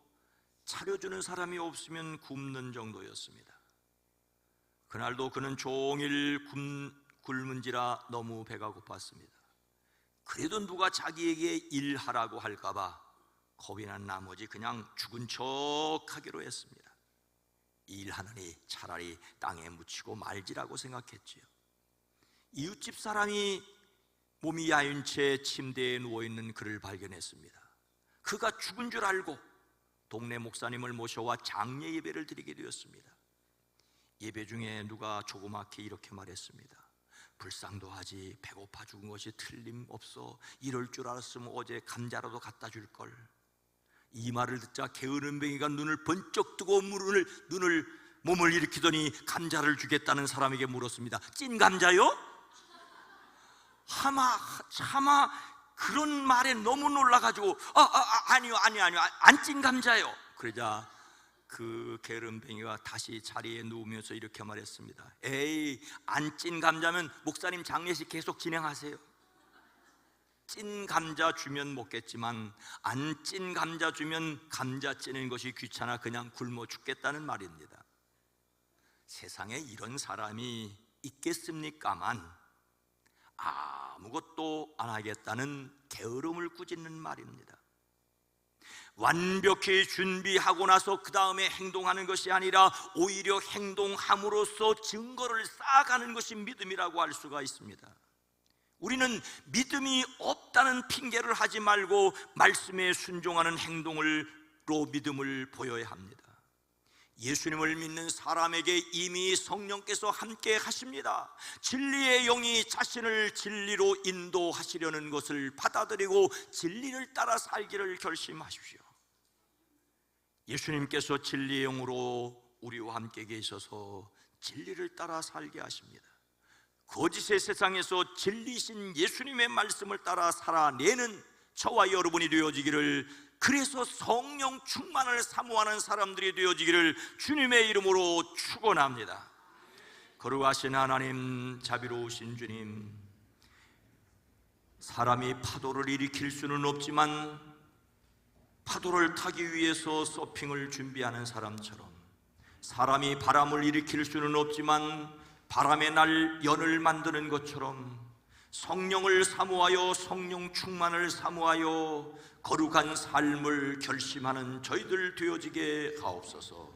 차려주는 사람이 없으면 굶는 정도였습니다. 그날도 그는 종일 굶은지라 너무 배가 고팠습니다. 그래도 누가 자기에게 일하라고 할까봐 겁이 난 나머지 그냥 죽은 척하기로 했습니다. 일하느니 차라리 땅에 묻히고 말지라고 생각했지요. 이웃집 사람이 몸이 야윈 채 침대에 누워있는 그를 발견했습니다. 그가 죽은 줄 알고 동네 목사님을 모셔와 장례 예배를 드리게 되었습니다. 예배 중에 누가 조그맣게 이렇게 말했습니다. 불쌍도 하지 배고파 죽은 것이 틀림없어. 이럴 줄 알았으면 어제 감자라도 갖다 줄걸. 이 말을 듣자 게으름뱅이가 눈을 번쩍 뜨고 몸을 일으키더니 감자를 주겠다는 사람에게 물었습니다. 찐 감자요? 차마 그런 말에 너무 놀라가지고 아니요 안 찐 감자요. 그러자 그 게으름뱅이가 다시 자리에 누우면서 이렇게 말했습니다. 에이, 안 찐 감자면 목사님 장례식 계속 진행하세요. 찐 감자 주면 먹겠지만 안 찐 감자 주면 감자 찌는 것이 귀찮아 그냥 굶어 죽겠다는 말입니다. 세상에 이런 사람이 있겠습니까만 아무것도 안 하겠다는 게으름을 꾸짖는 말입니다. 완벽히 준비하고 나서 그 다음에 행동하는 것이 아니라 오히려 행동함으로써 증거를 쌓아가는 것이 믿음이라고 할 수가 있습니다. 우리는 믿음이 없다는 핑계를 하지 말고 말씀에 순종하는 행동으로 믿음을 보여야 합니다. 예수님을 믿는 사람에게 이미 성령께서 함께 하십니다. 진리의 영이 자신을 진리로 인도하시려는 것을 받아들이고 진리를 따라 살기를 결심하십시오. 예수님께서 진리의 영으로 우리와 함께 계셔서 진리를 따라 살게 하십니다. 거짓의 세상에서 진리신 예수님의 말씀을 따라 살아내는 저와 여러분이 되어지기를, 그래서 성령 충만을 사모하는 사람들이 되어지기를 주님의 이름으로 축원합니다. 거룩하신 하나님, 자비로우신 주님, 사람이 파도를 일으킬 수는 없지만 파도를 타기 위해서 서핑을 준비하는 사람처럼, 사람이 바람을 일으킬 수는 없지만 바람에 날 연을 만드는 것처럼 성령을 사모하여 성령 충만을 사모하여 거룩한 삶을 결심하는 저희들 되어지게 하옵소서.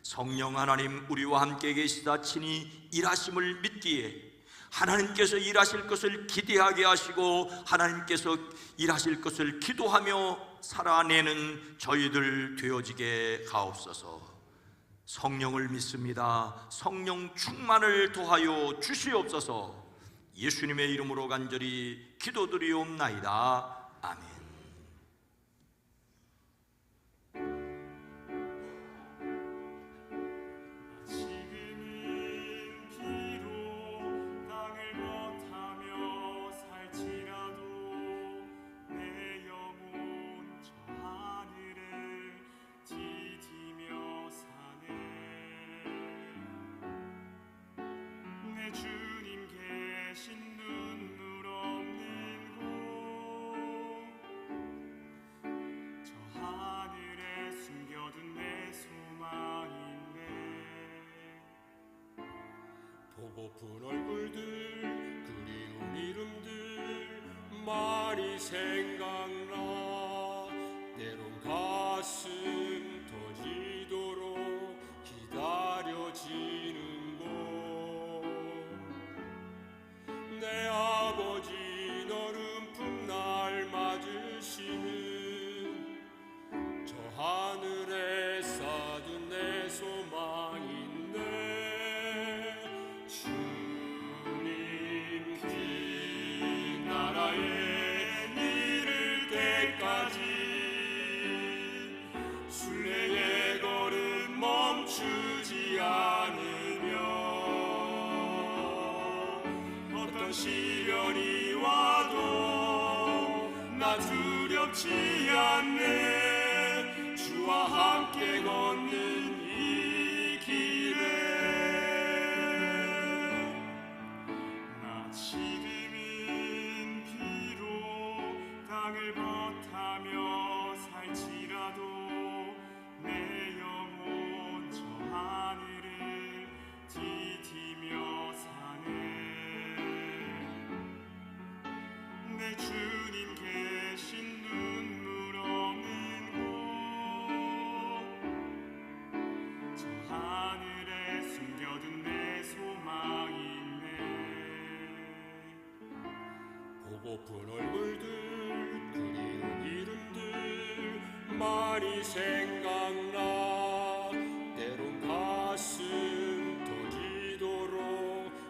성령 하나님, 우리와 함께 계시다 친히 일하심을 믿기에 하나님께서 일하실 것을 기대하게 하시고 하나님께서 일하실 것을 기도하며 살아내는 저희들 되어지게 하옵소서. 성령을 믿습니다. 성령 충만을 더하여 주시옵소서. 예수님의 이름으로 간절히 기도드리옵나이다. 아멘. 보고픈 얼굴들 그리운 이름들 많이 생각나. 때론 가슴 터지도록 기다려지는 곳. 내 아버지 너른 품날 맞으시는 저 하늘에 쌓은 내 소망인데, 주님 그 나라에 이를 때까지 순례의 걸음 멈추지 않으며 어떤 시련이 와도 나 두렵지 않네. 주와 함께 걷는 이 길에 나 지금은 비록 땅을 버타며 살지라도 내 영혼 저 하늘을 디디며 사네. 내 주님 계신 눈물 없는 곳, 저 하늘에 숨겨둔 내 소망이네. 보고픈 얼굴들 그리운 이름들 많이 생각나. 때론 가슴 터지도록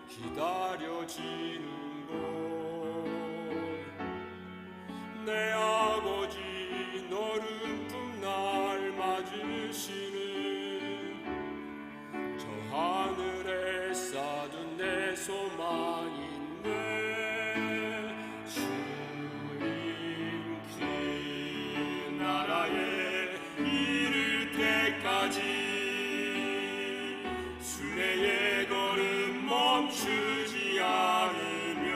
기다려지는 곳. 내 아버지 너른 품날 맞으시는 저 하늘에 쌓은 내 소망인데, 주님 그 나라에 이를 때까지 순례의 걸음 멈추지 않으며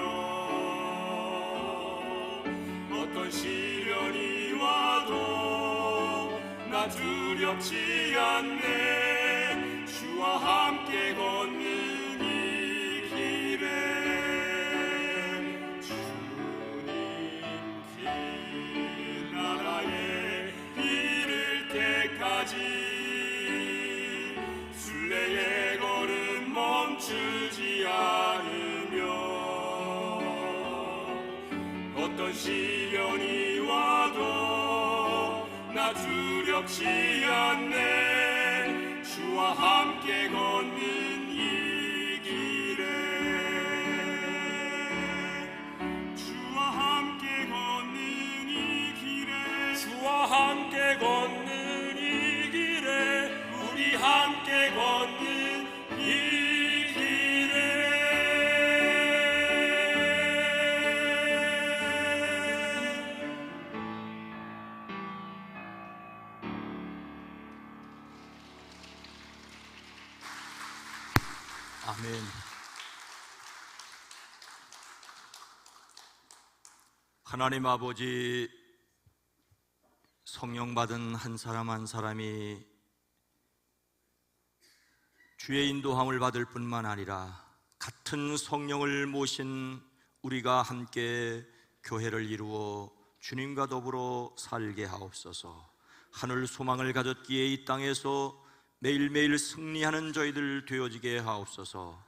어떤 시련이 와도 나 두렵지 않네. 주와 함께 걷는 이 길에 주님 그 나라에 이를 때까지 순례의 걸음 멈추지 않으며 어떤 시련이 와도 나 두렵지 않네. 주와 함께 걷는 이 길에 주와 함께 걷는 이 길에 주와 함께 걷는 이 길에 우리 함께 걷는 이 길에. 아멘. 하나님 아버지, 성령 받은 한 사람 한 사람이 주의 인도함을 받을 뿐만 아니라 같은 성령을 모신 우리가 함께 교회를 이루어 주님과 더불어 살게 하옵소서. 하늘 소망을 가졌기에 이 땅에서 매일매일 승리하는 저희들 되어지게 하옵소서.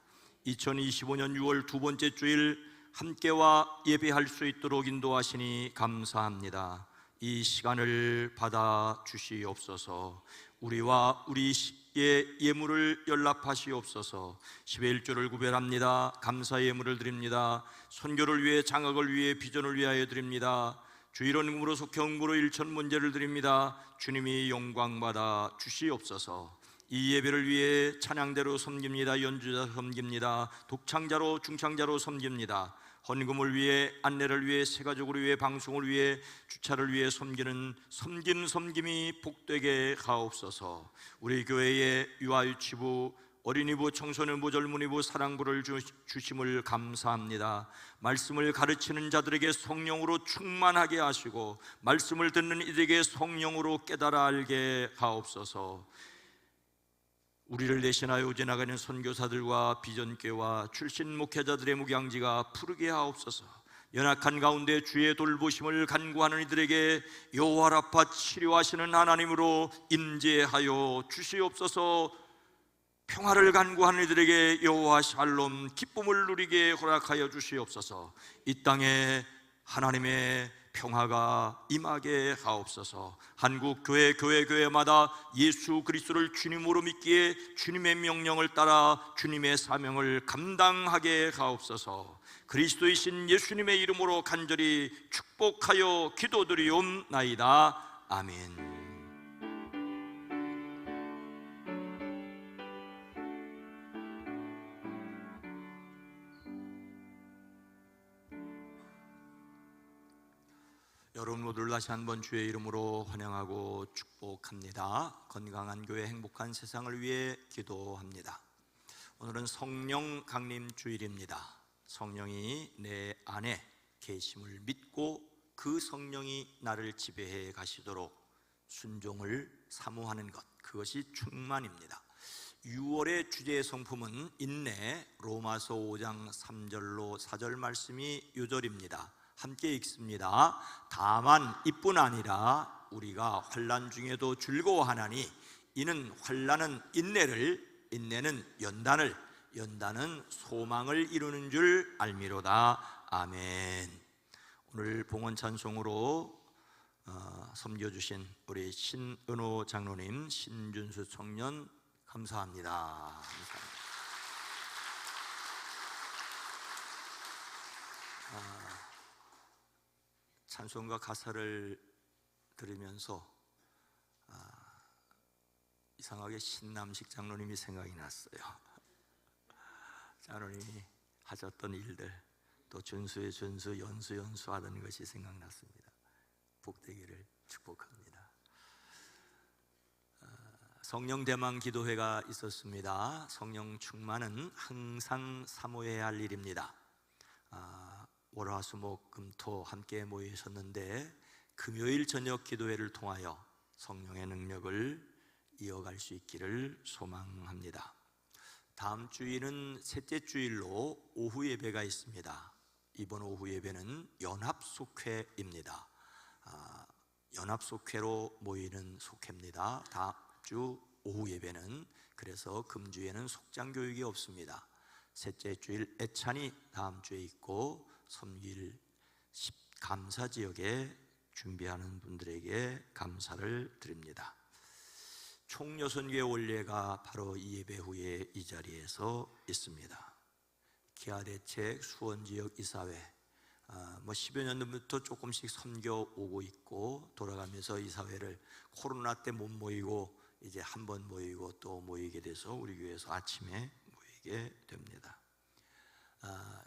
2025년 6월 두 번째 주일 함께와 예배할 수 있도록 인도하시니 감사합니다. 이 시간을 받아 주시옵소서. 우리와 우리의 예물을 연락하시옵소서. 10의 1조를 구별합니다. 감사 예물을 드립니다. 선교를 위해, 장학을 위해, 비전을 위하여 드립니다. 주일원금으로 속형금으로 일천 문제를 드립니다. 주님이 영광받아 주시옵소서. 이 예배를 위해 찬양대로 섬깁니다. 연주자 섬깁니다. 독창자로 중창자로 섬깁니다. 헌금을 위해, 안내를 위해, 새가족을 위해, 방송을 위해, 주차를 위해 섬기는 섬김이 복되게 하옵소서. 우리 교회의 유아유치부, 어린이부, 청소년부, 젊은이부, 사랑부를 주심을 감사합니다. 말씀을 가르치는 자들에게 성령으로 충만하게 하시고 말씀을 듣는 이들에게 성령으로 깨달아 알게 하옵소서. 우리를 대신하여 지나가는 선교사들과 비전교와 출신 목회자들의 묵양지가 푸르게 하옵소서. 연약한 가운데 주의 돌보심을 간구하는 이들에게 여호와 라파 치료하시는 하나님으로 임재하여 주시옵소서. 평화를 간구하는 이들에게 여호와 샬롬 기쁨을 누리게 허락하여 주시옵소서. 이 땅에 하나님의 평화가 임하게 하옵소서. 한국 교회마다 예수 그리스도를 주님으로 믿기에 주님의 명령을 따라 주님의 사명을 감당하게 하옵소서. 그리스도이신 예수님의 이름으로 간절히 축복하여 기도드리옵나이다. 아멘. 여러분 모두를 다시 한번 주의 이름으로 환영하고 축복합니다. 건강한 교회, 행복한 세상을 위해 기도합니다. 오늘은 성령 강림 주일입니다. 성령이 내 안에 계심을 믿고 그 성령이 나를 지배해 가시도록 순종을 사모하는 것, 그것이 충만입니다. 6월의 주제 성품은 인내, 로마서 5장 3절로 4절 말씀이 요절입니다. 함께 읽습니다. 다만 이뿐 아니라 우리가 환난 중에도 즐거워하나니 이는 환난은 인내를, 인내는 연단을, 연단은 소망을 이루는 줄 알미로다. 아멘. 오늘 봉헌 찬송으로 섬겨주신 우리 신은호 장로님, 신준수 청년 감사합니다. 감사합니다. 찬송가 가사를 들으면서 이상하게 신남식 장로님이 생각이 났어요. 장로님이 하셨던 일들, 또 준수의 준수, 연수 하던 것이 생각났습니다. 복되기를 축복합니다. 성령 대망 기도회가 있었습니다. 성령 충만은 항상 사모해야 할 일입니다. 월화수목금토 함께 모여 있었는데 금요일 저녁 기도회를 통하여 성령의 능력을 이어갈 수 있기를 소망합니다. 다음 주일은 셋째 주일로 오후 예배가 있습니다. 이번 오후 예배는 연합속회입니다. 연합속회로 모이는 속회입니다. 다음 주 오후 예배는, 그래서 금주에는 속장교육이 없습니다. 셋째 주일 애찬이 다음 주에 있고 섬길 감사 지역에 준비하는 분들에게 감사를 드립니다. 총여선교회 올례가 바로 이 예배 후에 이 자리에서 있습니다. 기아대책 수원지역 이사회 10여 년 전부터 조금씩 섬겨 오고 있고, 돌아가면서 이사회를 코로나 때 못 모이고 이제 한 번 모이고 또 모이게 돼서 우리 교회에서 아침에 모이게 됩니다.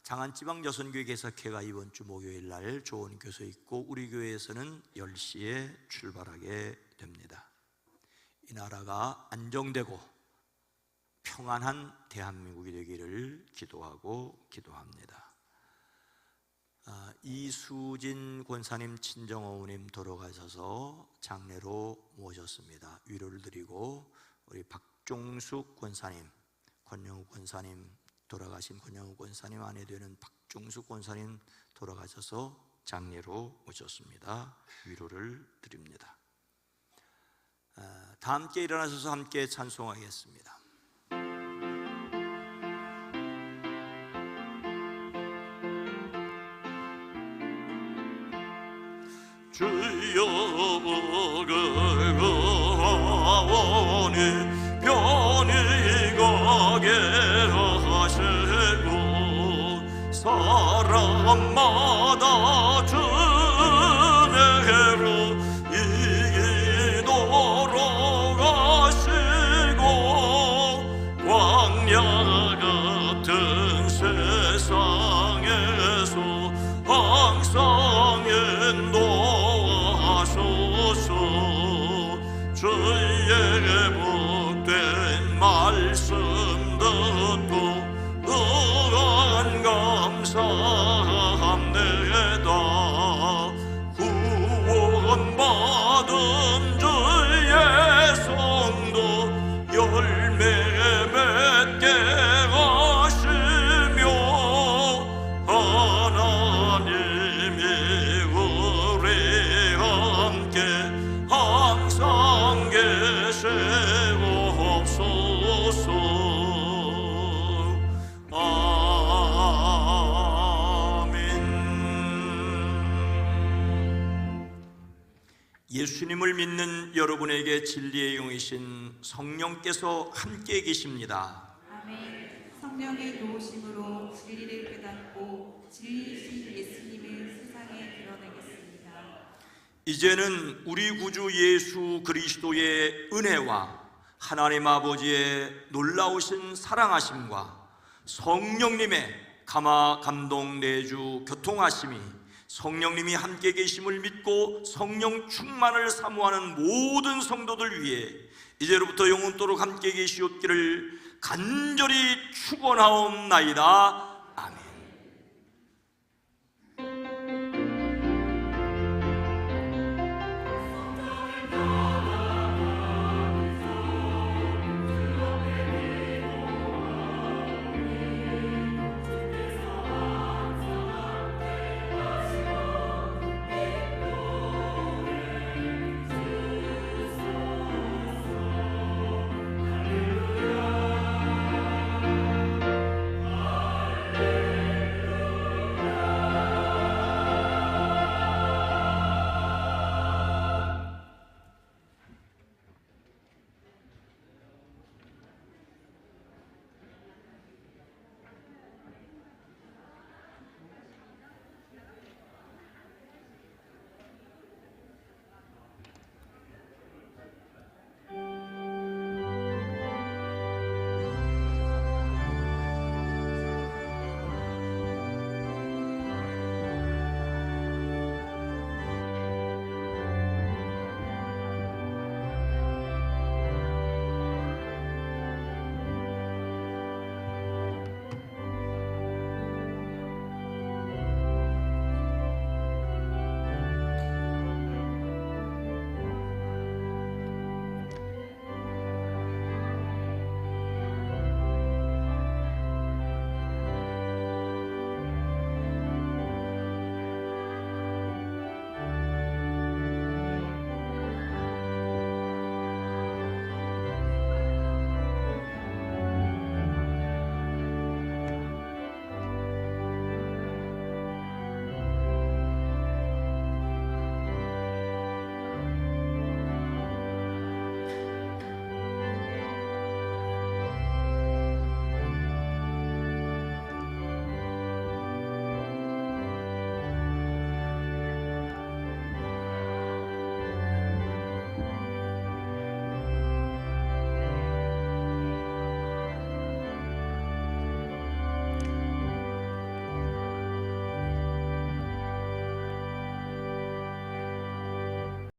장안지방여선교회 개석회가 이번 주 목요일 날 좋은 교서 있고 우리 교회에서는 10시에 출발하게 됩니다. 이 나라가 안정되고 평안한 대한민국이 되기를 기도하고 기도합니다. 이수진 권사님 친정어머님 돌아가셔서 장례로 모셨습니다. 위로를 드리고, 우리 박종숙 권사님, 권영욱 권사님 돌아가신 권영욱 권사님 아내 되는 박종숙 권사님 돌아가셔서 장례로 오셨습니다. 위로를 드립니다. 다 함께 일어나셔서 함께 찬송하겠습니다. 주여 그하오니 편히 가게 하시고 사람마다 주내로 이기도록 하시고 광야 같은 세상에서 항상 인도하소서. 주의 복된 말씀 듣고 또한 감사합니다. 구원받은 주의 성도 열매 예수님을 믿는 여러분에게 진리의 영이신 성령께서 함께 계십니다. 아멘. 성령의 도우심으로 진리를 깨닫고 진리이신 예수님을 세상에 드러내겠습니다. 이제는 우리 구주 예수 그리스도의 은혜와 하나님 아버지의 놀라우신 사랑하심과 성령님의 감화 감동 내주 교통하심이 성령님이 함께 계심을 믿고 성령 충만을 사모하는 모든 성도들 위해 이제로부터 영원토록 함께 계시옵기를 간절히 축원하옵나이다.